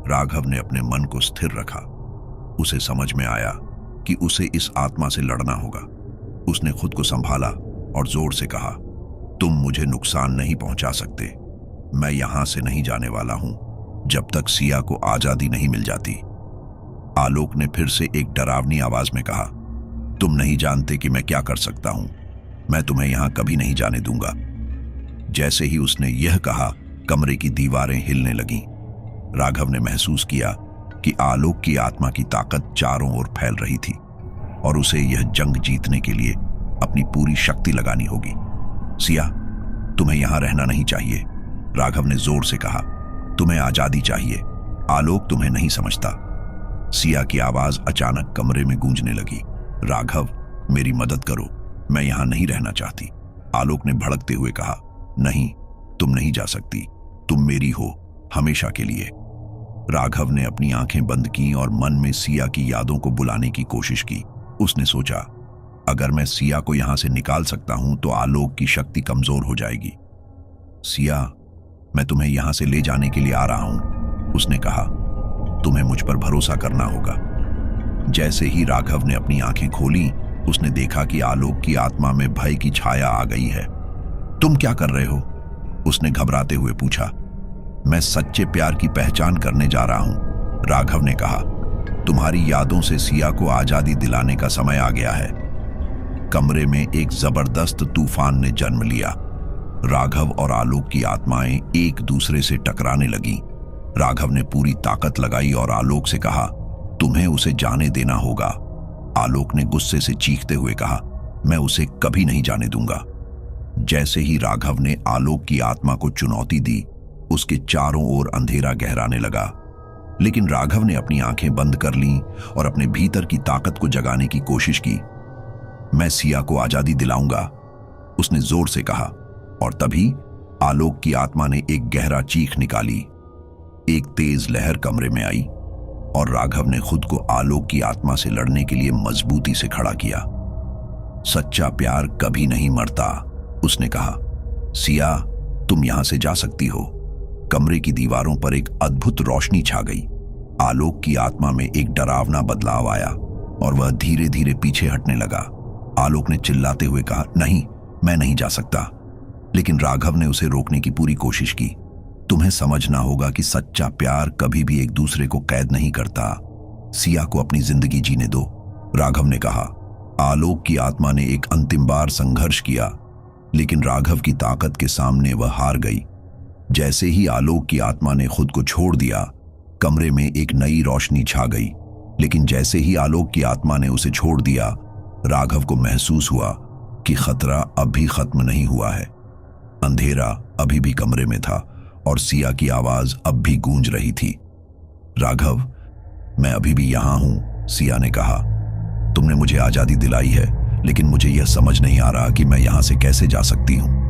राघव ने अपने मन को स्थिर रखा। उसे समझ में आया कि उसे इस आत्मा से लड़ना होगा। उसने खुद को संभाला और जोर से कहा, तुम मुझे नुकसान नहीं पहुंचा सकते। मैं यहां से नहीं जाने वाला हूं जब तक सिया को आजादी नहीं मिल जाती। आलोक ने फिर से एक डरावनी आवाज में कहा, तुम नहीं जानते कि मैं क्या कर सकता हूं। मैं तुम्हें यहां कभी नहीं जाने दूंगा। जैसे ही उसने यह कहा, कमरे की दीवारें हिलने लगीं। राघव ने महसूस किया कि आलोक की आत्मा की ताकत चारों ओर फैल रही थी और उसे यह जंग जीतने के लिए अपनी पूरी शक्ति लगानी होगी। सिया, तुम्हें यहां रहना नहीं चाहिए, राघव ने जोर से कहा। तुम्हें आजादी चाहिए, आलोक तुम्हें नहीं समझता। सिया की आवाज अचानक कमरे में गूंजने लगी। राघव, मेरी मदद करो, मैं यहां नहीं रहना चाहती। आलोक ने भड़कते हुए कहा, नहीं, तुम नहीं जा सकती, तुम मेरी हो हमेशा के लिए। राघव ने अपनी आंखें बंद की और मन में सिया की यादों को बुलाने की कोशिश की। उसने सोचा, अगर मैं सिया को यहां से निकाल सकता हूं तो आलोक की शक्ति कमजोर हो जाएगी। सिया, मैं तुम्हें यहां से ले जाने के लिए आ रहा हूं, उसने कहा। तुम्हें मुझ पर भरोसा करना होगा। जैसे ही राघव ने अपनी आंखें खोली, उसने देखा कि आलोक की आत्मा में भय की छाया आ गई है। तुम क्या कर रहे हो? उसने घबराते हुए पूछा। मैं सच्चे प्यार की पहचान करने जा रहा हूं, राघव ने कहा। तुम्हारी यादों से सिया को आजादी दिलाने का समय आ गया है। कमरे में एक जबरदस्त तूफान ने जन्म लिया। राघव और आलोक की आत्माएं एक दूसरे से टकराने लगीं। राघव ने पूरी ताकत लगाई और आलोक से कहा, तुम्हें उसे जाने देना होगा। आलोक ने गुस्से से चीखते हुए कहा, मैं उसे कभी नहीं जाने दूंगा। जैसे ही राघव ने आलोक की आत्मा को चुनौती दी, उसके चारों ओर अंधेरा गहराने लगा। लेकिन राघव ने अपनी आंखें बंद कर लीं और अपने भीतर की ताकत को जगाने की कोशिश की। मैं सिया को आजादी दिलाऊंगा, उसने जोर से कहा। और तभी आलोक की आत्मा ने एक गहरा चीख निकाली। एक तेज लहर कमरे में आई और राघव ने खुद को आलोक की आत्मा से लड़ने के लिए मजबूती से खड़ा किया। सच्चा प्यार कभी नहीं मरता, उसने कहा। सिया, तुम यहां से जा सकती हो। कमरे की दीवारों पर एक अद्भुत रोशनी छा गई। आलोक की आत्मा में एक डरावना बदलाव आया और वह धीरे धीरे पीछे हटने लगा। आलोक ने चिल्लाते हुए कहा, नहीं, मैं नहीं जा सकता। लेकिन राघव ने उसे रोकने की पूरी कोशिश की। तुम्हें समझना होगा कि सच्चा प्यार कभी भी एक दूसरे को कैद नहीं करता। सिया को अपनी जिंदगी जीने दो, राघव ने कहा। आलोक की आत्मा ने एक अंतिम बार संघर्ष किया, लेकिन राघव की ताकत के सामने वह हार गई। जैसे ही आलोक की आत्मा ने खुद को छोड़ दिया, कमरे में एक नई रोशनी छा गई। लेकिन जैसे ही आलोक की आत्मा ने उसे छोड़ दिया, राघव को महसूस हुआ कि खतरा अब भी खत्म नहीं हुआ है। अंधेरा अभी भी कमरे में था और सिया की आवाज अब भी गूंज रही थी। राघव, मैं अभी भी यहां हूं, सिया ने कहा। तुमने मुझे आजादी दिलाई है, लेकिन मुझे यह समझ नहीं आ रहा कि मैं यहां से कैसे जा सकती हूं।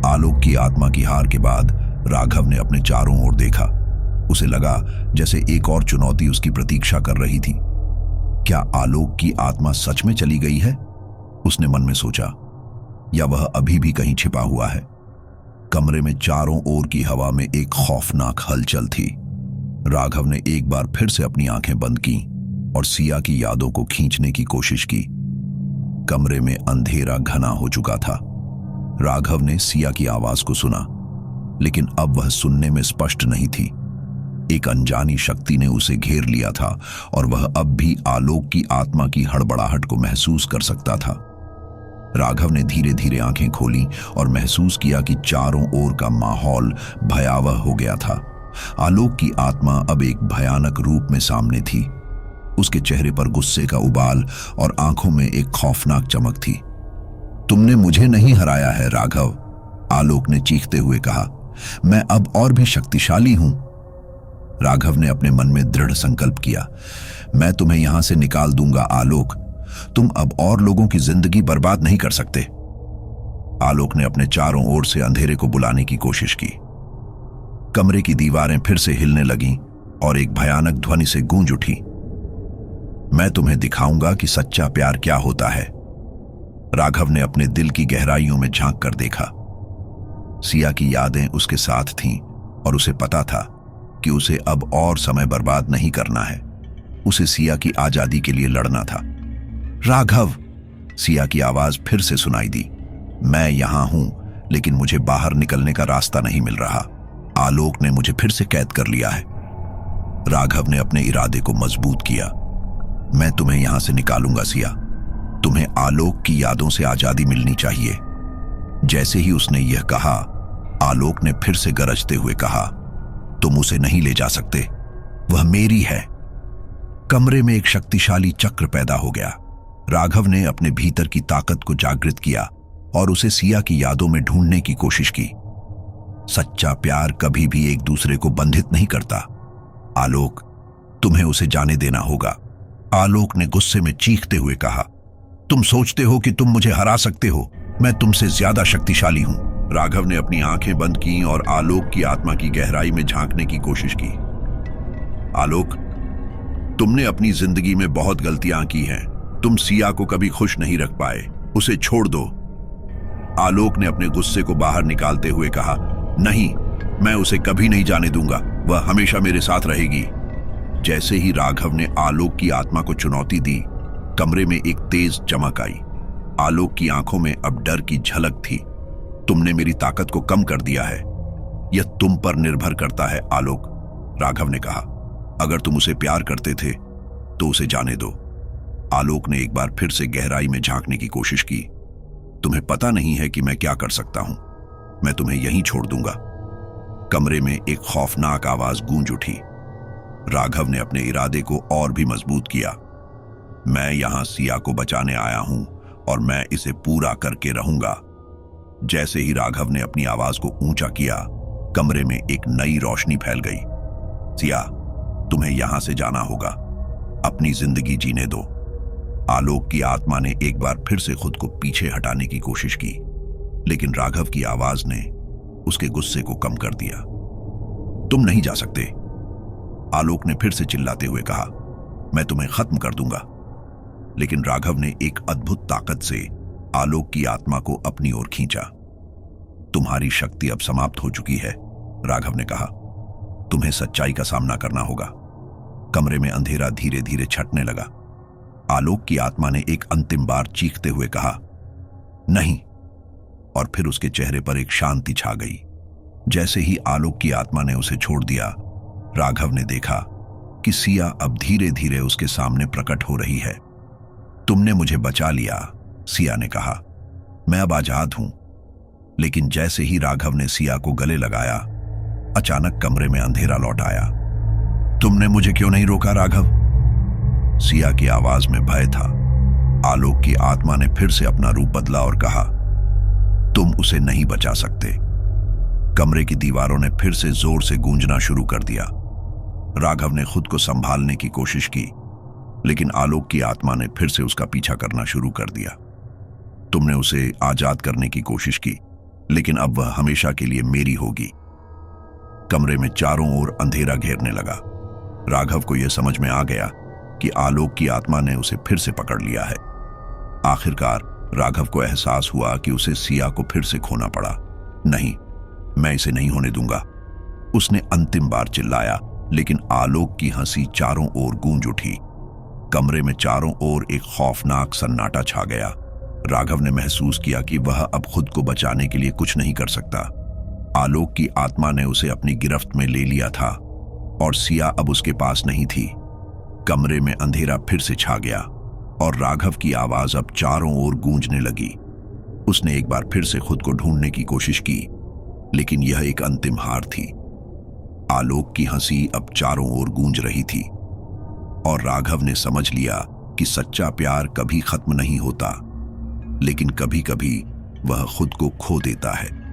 आलोक की आत्मा की हार के बाद राघव ने अपने चारों ओर देखा। उसे लगा जैसे एक और चुनौती उसकी प्रतीक्षा कर रही थी। क्या आलोक की आत्मा सच में चली गई है? उसने मन में सोचा, या वह अभी भी कहीं छिपा हुआ है? कमरे में चारों ओर की हवा में एक खौफनाक हलचल थी। राघव ने एक बार फिर से अपनी आंखें बंद की और सिया की यादों को खींचने की कोशिश की। कमरे में अंधेरा घना हो चुका था। राघव ने सिया की आवाज को सुना, लेकिन अब वह सुनने में स्पष्ट नहीं थी। एक अनजानी शक्ति ने उसे घेर लिया था और वह अब भी आलोक की आत्मा की हड़बड़ाहट को महसूस कर सकता था। राघव ने धीरे धीरे आंखें खोली और महसूस किया कि चारों ओर का माहौल भयावह हो गया था। आलोक की आत्मा अब एक भयानक रूप में सामने थी। उसके चेहरे पर गुस्से का उबाल और आंखों में एक खौफनाक चमक थी। तुमने मुझे नहीं हराया है राघव, आलोक ने चीखते हुए कहा। मैं अब और भी शक्तिशाली हूं। राघव ने अपने मन में दृढ़ संकल्प किया। मैं तुम्हें यहां से निकाल दूंगा आलोक। तुम अब और लोगों की जिंदगी बर्बाद नहीं कर सकते। आलोक ने अपने चारों ओर से अंधेरे को बुलाने की कोशिश की। कमरे की दीवारें फिर से हिलने लगीं और एक भयानक ध्वनि से गूंज उठी। मैं तुम्हें दिखाऊंगा कि सच्चा प्यार क्या होता है। राघव ने अपने दिल की गहराइयों में झांक कर देखा। सिया की यादें उसके साथ थीं और उसे पता था कि उसे अब और समय बर्बाद नहीं करना है। उसे सिया की आजादी के लिए लड़ना था। राघव, सिया की आवाज फिर से सुनाई दी। मैं यहां हूं, लेकिन मुझे बाहर निकलने का रास्ता नहीं मिल रहा। आलोक ने मुझे फिर से कैद कर लिया है। राघव ने अपने इरादे को मजबूत किया। मैं तुम्हें यहां से निकालूंगा सिया। तुम्हें आलोक की यादों से आजादी मिलनी चाहिए। जैसे ही उसने यह कहा, आलोक ने फिर से गरजते हुए कहा, तुम उसे नहीं ले जा सकते, वह मेरी है। कमरे में एक शक्तिशाली चक्र पैदा हो गया। राघव ने अपने भीतर की ताकत को जागृत किया और उसे सिया की यादों में ढूंढने की कोशिश की। सच्चा प्यार कभी भी एक दूसरे को बंधित नहीं करता। आलोक, तुम्हें उसे जाने देना होगा, आलोक ने गुस्से में चीखते हुए कहा। तुम सोचते हो कि तुम मुझे हरा सकते हो? मैं तुमसे ज्यादा शक्तिशाली हूं। राघव ने अपनी आंखें बंद की और आलोक की आत्मा की गहराई में झांकने की कोशिश की। आलोक, तुमने अपनी जिंदगी में बहुत गलतियां की हैं। तुम सिया को कभी खुश नहीं रख पाए। उसे छोड़ दो। आलोक ने अपने गुस्से को बाहर निकालते हुए कहा। नहीं, मैं उसे कभी नहीं जाने दूंगा। वह हमेशा मेरे साथ रहेगी। जैसे ही राघव ने आलोक की आत्मा को चुनौती दी, कमरे में एक तेज चमक आई। आलोक की आंखों में अब डर की झलक थी। तुमने मेरी ताकत को कम कर दिया है। यह तुम पर निर्भर करता है आलोक, राघव ने कहा। अगर तुम उसे प्यार करते थे तो उसे जाने दो। आलोक ने एक बार फिर से गहराई में झांकने की कोशिश की। तुम्हें पता नहीं है कि मैं क्या कर सकता हूं। मैं तुम्हें यहीं छोड़ दूंगा। कमरे में एक खौफनाक आवाज गूंज उठी। राघव ने अपने इरादे को और भी मजबूत किया। मैं यहां सिया को बचाने आया हूं और मैं इसे पूरा करके रहूंगा। जैसे ही राघव ने अपनी आवाज को ऊंचा किया, कमरे में एक नई रोशनी फैल गई। सिया, तुम्हें यहां से जाना होगा। अपनी जिंदगी जीने दो। आलोक की आत्मा ने एक बार फिर से खुद को पीछे हटाने की कोशिश की, लेकिन राघव की आवाज ने उसके गुस्से को कम कर दिया। तुम नहीं जा सकते, आलोक ने फिर से चिल्लाते हुए कहा। मैं तुम्हें खत्म कर दूंगा। लेकिन राघव ने एक अद्भुत ताकत से आलोक की आत्मा को अपनी ओर खींचा। तुम्हारी शक्ति अब समाप्त हो चुकी है, राघव ने कहा। तुम्हें सच्चाई का सामना करना होगा। कमरे में अंधेरा धीरे धीरे छटने लगा। आलोक की आत्मा ने एक अंतिम बार चीखते हुए कहा, नहीं, और फिर उसके चेहरे पर एक शांति छा गई। जैसे ही आलोक की आत्मा ने उसे छोड़ दिया, राघव ने देखा कि सिया अब धीरे धीरे उसके सामने प्रकट हो रही है। तुमने मुझे बचा लिया, सिया ने कहा। मैं अब आजाद हूं। लेकिन जैसे ही राघव ने सिया को गले लगाया, अचानक कमरे में अंधेरा लौट आया। तुमने मुझे क्यों नहीं रोका राघव? सिया की आवाज में भय था। आलोक की आत्मा ने फिर से अपना रूप बदला और कहा, तुम उसे नहीं बचा सकते। कमरे की दीवारों ने फिर से जोर से गूंजना शुरू कर दिया। राघव ने खुद को संभालने की कोशिश की, लेकिन आलोक की आत्मा ने फिर से उसका पीछा करना शुरू कर दिया। तुमने उसे आजाद करने की कोशिश की, लेकिन अब वह हमेशा के लिए मेरी होगी। कमरे में चारों ओर अंधेरा घेरने लगा। राघव को यह समझ में आ गया कि आलोक की आत्मा ने उसे फिर से पकड़ लिया है। आखिरकार राघव को एहसास हुआ कि उसे सिया को फिर से खोना पड़ा। नहीं, मैं इसे नहीं होने दूंगा, उसने अंतिम बार चिल्लाया। लेकिन आलोक की हंसी चारों ओर गूंज उठी। कमरे में चारों ओर एक खौफनाक सन्नाटा छा गया। राघव ने महसूस किया कि वह अब खुद को बचाने के लिए कुछ नहीं कर सकता। आलोक की आत्मा ने उसे अपनी गिरफ्त में ले लिया था और सिया अब उसके पास नहीं थी। कमरे में अंधेरा फिर से छा गया और राघव की आवाज अब चारों ओर गूंजने लगी। उसने एक बार फिर से खुद को ढूंढने की कोशिश की, लेकिन यह एक अंतिम हार थी। आलोक की हंसी अब चारों ओर गूंज रही थी और राघव ने समझ लिया कि सच्चा प्यार कभी खत्म नहीं होता, लेकिन कभी कभी वह खुद को खो देता है।